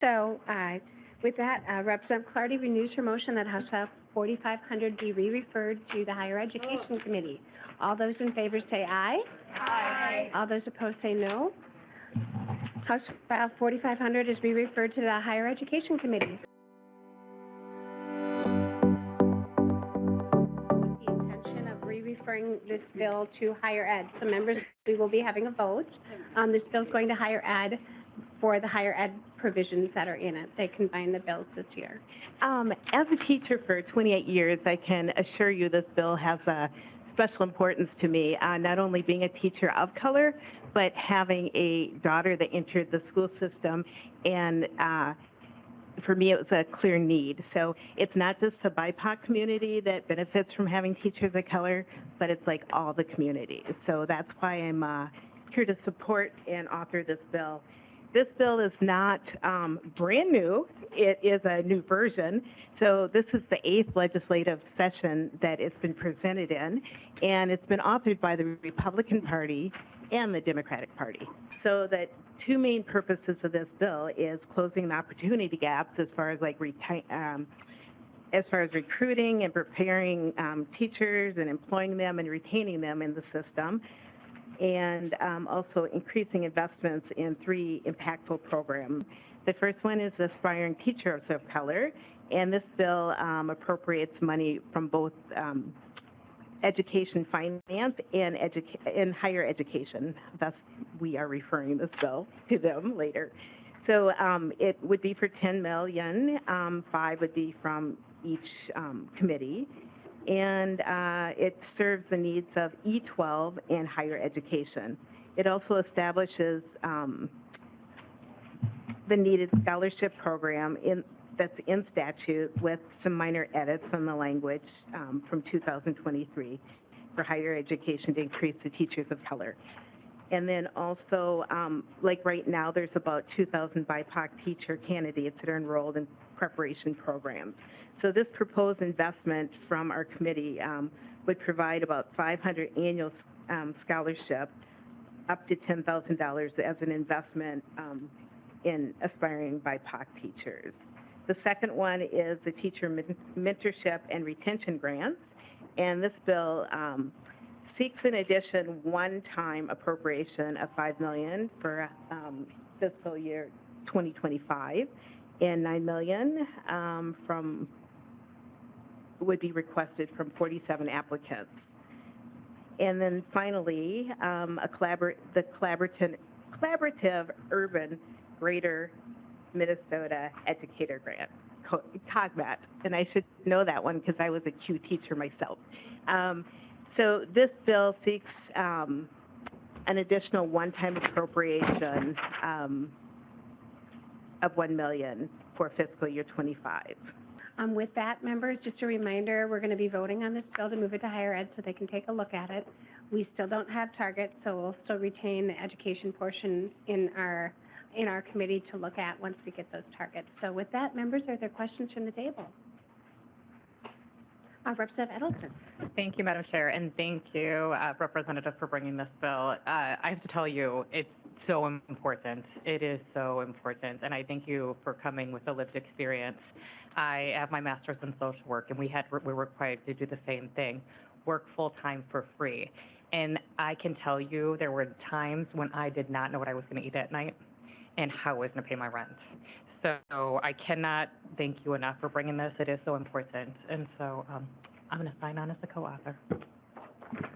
So, with that, Representative Clardy renews her motion that House File 4500 be re-referred to the Higher Education Committee. All those in favor say aye. Aye. All those opposed say no. House File 4500 is re-referred to the Higher Education Committee. With the intention of re-referring this bill to higher ed. So members, we will be having a vote. This bill is going to higher ed for the higher ed provisions that are in it. They combine the bills this year. As a teacher for 28 years, I can assure you this bill has a special importance to me, not only being a teacher of color, but having a daughter that entered the school system, and for me it was a clear need. So it's not just the BIPOC community that benefits from having teachers of color, but it's like all the community. So that's why I'm here to support and author this bill. This bill is not brand new. It is a new version. So this is the 8th legislative session that it's been presented in, and it's been authored by the Republican Party and the Democratic Party. So the two main purposes of this bill is closing the opportunity gaps as far as recruiting and preparing teachers and employing them and retaining them in the system, and also increasing investments in 3 impactful programs. The first one is Aspiring Teachers of Color, and this bill appropriates money from both education finance and higher education. Thus, we are referring this bill to them later. So it would be for $10 million. 5 would be from each committee. And it serves the needs of E12 and higher education. It also establishes the needed scholarship program that's in statute with some minor edits on the language from 2023 for higher education to increase the teachers of color. And then also, like right now, there's about 2,000 BIPOC teacher candidates that are enrolled in preparation programs. So this proposed investment from our committee would provide about 500 annual scholarship, up to $10,000 as an investment in aspiring BIPOC teachers. The second one is the teacher mentorship and retention grants, and this bill seeks in addition one-time appropriation of $5 million for fiscal year 2025, and $9 million would be requested from 47 applicants. And then finally, the collaborative urban Greater Minnesota Educator Grant, COGMAT, and I should know that one because I was a Q teacher myself. So this bill seeks an additional one-time appropriation of $1 million for fiscal year 25. With that, members, just a reminder, we're going to be voting on this bill to move it to higher ed so they can take a look at it. We still don't have targets, so we'll still retain the education portion in our committee to look at once we get those targets. So with that, members, are there questions from the table? Representative Edelson. Thank you, Madam Chair, and thank you, Representative, for bringing this bill. I have to tell you, it's so important. It is so important, and I thank you for coming with a lived experience. I have my master's in social work, and we were required to do the same thing, work full-time for free. And I can tell you there were times when I did not know what I was going to eat at night and how I was going to pay my rent. So I cannot thank you enough for bringing this. It is so important. And so I'm going to sign on as a co-author.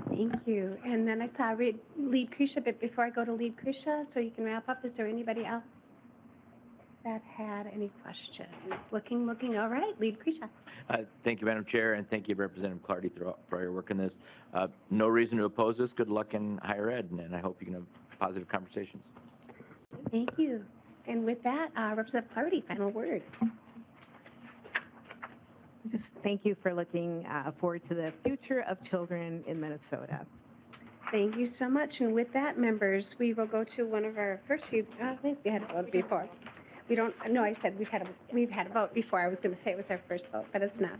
Thank you. And then I saw Lead Krisha, but before I go to Lead Krisha, so you can wrap up, is there anybody else that had any questions? Looking, all right. Lead Krisha. Thank you, Madam Chair, and thank you, Representative Clardy, for your work on this. No reason to oppose this. Good luck in higher ed, and I hope you can have positive conversations. Thank you. And with that, Representative Clardy, final word. Just thank you for looking forward to the future of children in Minnesota. Thank you so much. And with that, members, we will go to one of our first few. I think we had a vote before. We don't. No, I said we've had a vote before. I was going to say it was our first vote, but it's not.